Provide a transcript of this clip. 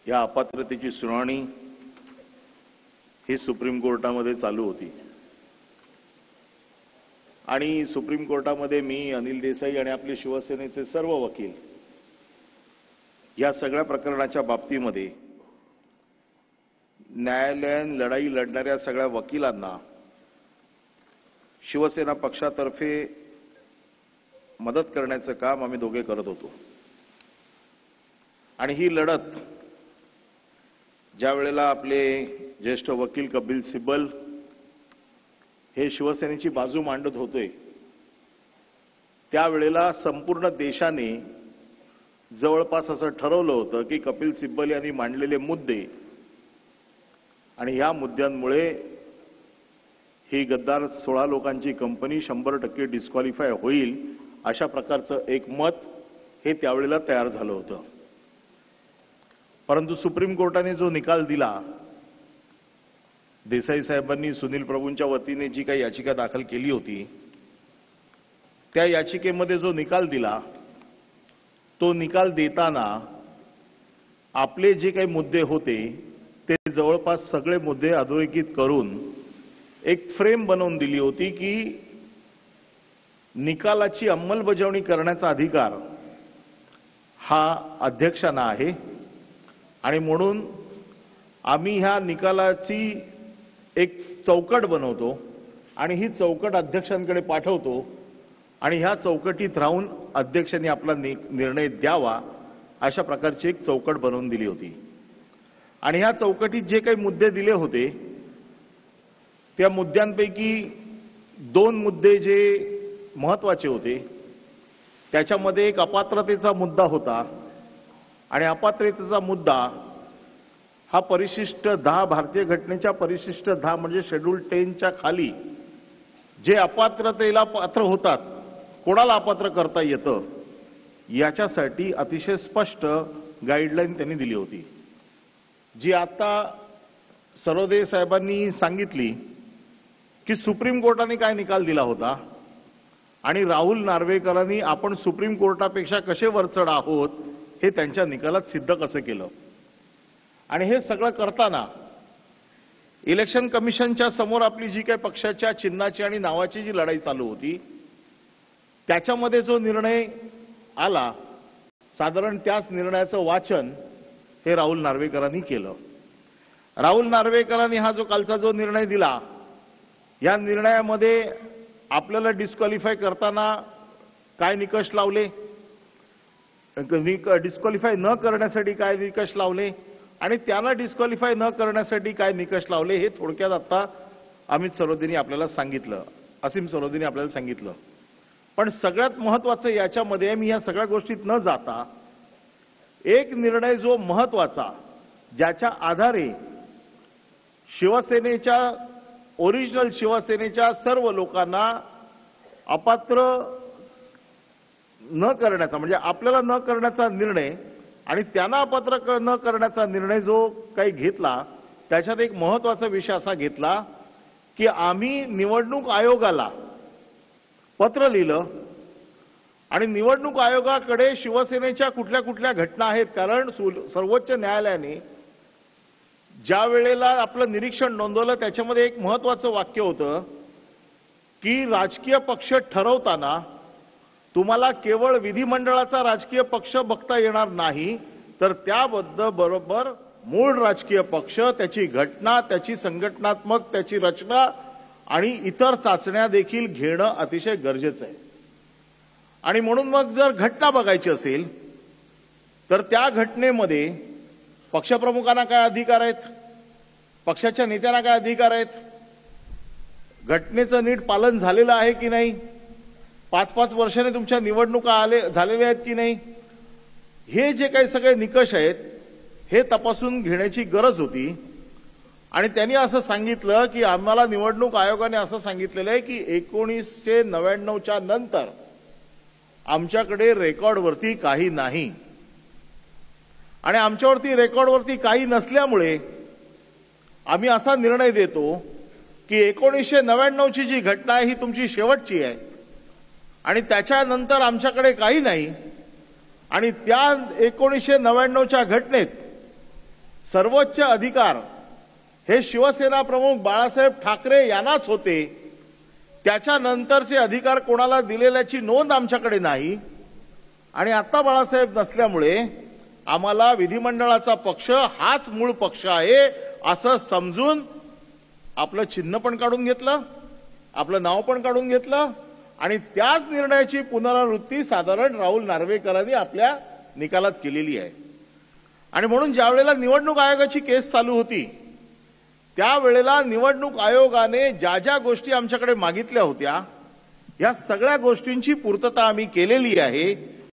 या अपात्रतेची सुनावणी ही सुप्रीम कोर्टामध्ये चालू होती आणि सुप्रीम कोर्टामध्ये मी, अनिल देसाई आणि आपले शिवसेनेचे सर्व वकील या सगळ्या प्रकरणाच्या बाबतीमध्ये न्यायालयीन लढाई लढणाऱ्या सगळ्या वकिलांना शिवसेना पक्षातर्फे मदत करण्याचं काम आम्ही दोघे करत होतो आणि ही लढत ज्या वेळेला आपले ज्येष्ठ वकील कपिल सिब्बल हे शिवसेनेची बाजू मांडत होते त्यावेळेला संपूर्ण देशाने जवळपास असं ठरवलं होतं की कपिल सिब्बल यांनी मांडलेले मुद्दे आणि या मुद्द्यांमुळे ही गद्दार 16 लोकांची कंपनी 100% डिस्क्वालिफाय होईल अशा प्रकारचं एक मत हे त्यावेळेला तयार झालं होतं। परंतु सुप्रीम कोर्टाने जो निकाल दिला, देसाई साहेबांनी सुनील प्रभूंच्या वतीने जी काही याचिका दाखल केली होती त्या याचिकेमध्ये जो निकाल दिला तो निकाल देताना आपले जे काही मुद्दे होते ते जवळपास सगळे मुद्दे अधोरेखित करून एक फ्रेम बनवून दिली होती की निकालाची अंमलबजावणी करण्याचा अधिकार हा अध्यक्षांना आहे आणि म्हणून आम्ही ह्या निकालाची एक चौकट बनवतो आणि ही चौकट अध्यक्षांकडे पाठवतो आणि ह्या चौकटीत राहून अध्यक्षांनी आपला निर्णय द्यावा अशा प्रकारची एक चौकट बनवून दिली होती आणि ह्या चौकटीत जे काही मुद्दे दिले होते त्या मुद्द्यांपैकी 2 मुद्दे जे महत्त्वाचे होते त्याच्यामध्ये एक अपात्रतेचा मुद्दा होता आणि अपात्रतेचा मुद्दा हा परिशिष्ट 10 भारतीय घटनेच्या परिशिष्ट 10 म्हणजे शेड्यूल 10 च्या खाली जे अपात्रतेला पात्र होतात कोणाला अपात्र करता येतं याच्यासाठी अतिशय स्पष्ट गाईडलाईन त्यांनी दिली होती, जी आता सरोदे साहेबांनी सांगितली की सुप्रीम कोर्टाने काय निकाल दिला होता आणि राहुल नार्वेकरांनी आपण सुप्रीम कोर्टापेक्षा कसे वरचढ आहोत हे त्यांच्या निकालात सिद्ध कसं केलं। आणि हे सगळं करताना इलेक्शन कमिशनच्या समोर आपली जी काही पक्षाच्या चिन्हाची आणि नावाची जी लढाई चालू होती त्याच्यामध्ये जो निर्णय आला साधारण त्याच निर्णयाचं वाचन हे राहुल नार्वेकरांनी केलं। राहुल नार्वेकरांनी हा जो कालचा जो निर्णय दिला या निर्णयामध्ये आपल्याला डिस्क्वालिफाय करताना काय निकष लावले, डिस्क्वालिफाय न करण्यासाठी काय निकष लावले आणि त्यांना डिस्क्वालिफाय न करण्यासाठी काय निकष लावले हे थोडक्यात आता अमित सरोदेनी आपल्याला सांगितलं, असीम सरोदेनी आपल्याला सांगितलं। पण सगळ्यात महत्त्वाचं याच्यामध्ये मी या सगळ्या गोष्टीत न जाता एक निर्णय जो महत्त्वाचा ज्याच्या आधारे शिवसेनेच्या ओरिजिनल शिवसेनेच्या सर्व लोकांना अपात्र न करण्याचा म्हणजे आपल्याला न करण्याचा निर्णय आणि त्यांना अपात्र न करण्याचा निर्णय जो काही घेतला त्याच्यात एक महत्त्वाचा विषय असा घेतला की आम्ही निवडणूक आयोगाला पत्र लिहिलं आणि निवडणूक आयोगाकडे शिवसेनेच्या कुठल्या कुठल्या घटना आहेत, कारण सर्वोच्च न्यायालयाने ज्या वेळेला आपलं निरीक्षण नोंदवलं त्याच्यामध्ये एक महत्त्वाचं वाक्य होतं की राजकीय पक्ष ठरवताना तुम्हाला केवळ विधिमंडळाचा राजकीय पक्ष बघता येणार नाही तर त्याबद्दल बरोबर मूळ राजकीय पक्ष, त्याची घटना, त्याची संघटनात्मक त्याची रचना आणि इतर चाचण्या देखील घेणं अतिशय गरजेचं आहे। आणि म्हणून मग जर घटना बघायची असेल तर त्या घटनेमध्ये पक्षप्रमुखांना काय अधिकार आहेत, पक्षाच्या नेत्यांना काय अधिकार आहेत, घटनेचं नीट पालन झालेलं आहे की नाही, 5-5 वर्षाने तुमच्या निवडणुका झालेल्या आहेत की नाही, हे जे काही सगळे निकष आहेत हे तपासून घेण्याची गरज होती। आणि त्यांनी असं सांगितलं की आम्हाला निवडणूक आयोगाने असं सांगितलेलं आहे की 1999च्या नंतर आमच्याकडे रेकॉर्डवरती काही नाही आणि आमच्यावरती रेकॉर्डवरती काही नसल्यामुळे आम्ही असा निर्णय देतो की 1999ची जी घटना आहे ही तुमची शेवटची आहे आणि त्याच्यानंतर आमच्याकडे काही नाही आणि त्या 1999च्या घटनेत सर्वोच्च अधिकार हे शिवसेना प्रमुख बाळासाहेब ठाकरे यांनाच होते. त्याच्यानंतरचे अधिकार कोणाला दिलेल्याची नोंद आमच्याकडे नाही. आणि आता बाळासाहेब नसल्यामुळे आम्हाला विधिमंडळाचा पक्ष हाच मूळ पक्ष आहे असं समजून आपलं चिन्ह पण काढून घेतलं, आपलं नाव पण काढून घेतलं आणि त्याच निर्णयाची पुनरावृत्ती साधारण राहुल नार्वेकरांनी आपल्या निकालात केलेली आहे. आणि म्हणून ज्या वेळेला निवडणूक आयोगाची केस चालू होती त्यावेळेला निवडणूक आयोगाने ज्या ज्या गोष्टी आमच्याकडे मागितल्या होत्या या सगळ्या गोष्टींची पूर्तता आम्ही केलेली आहे.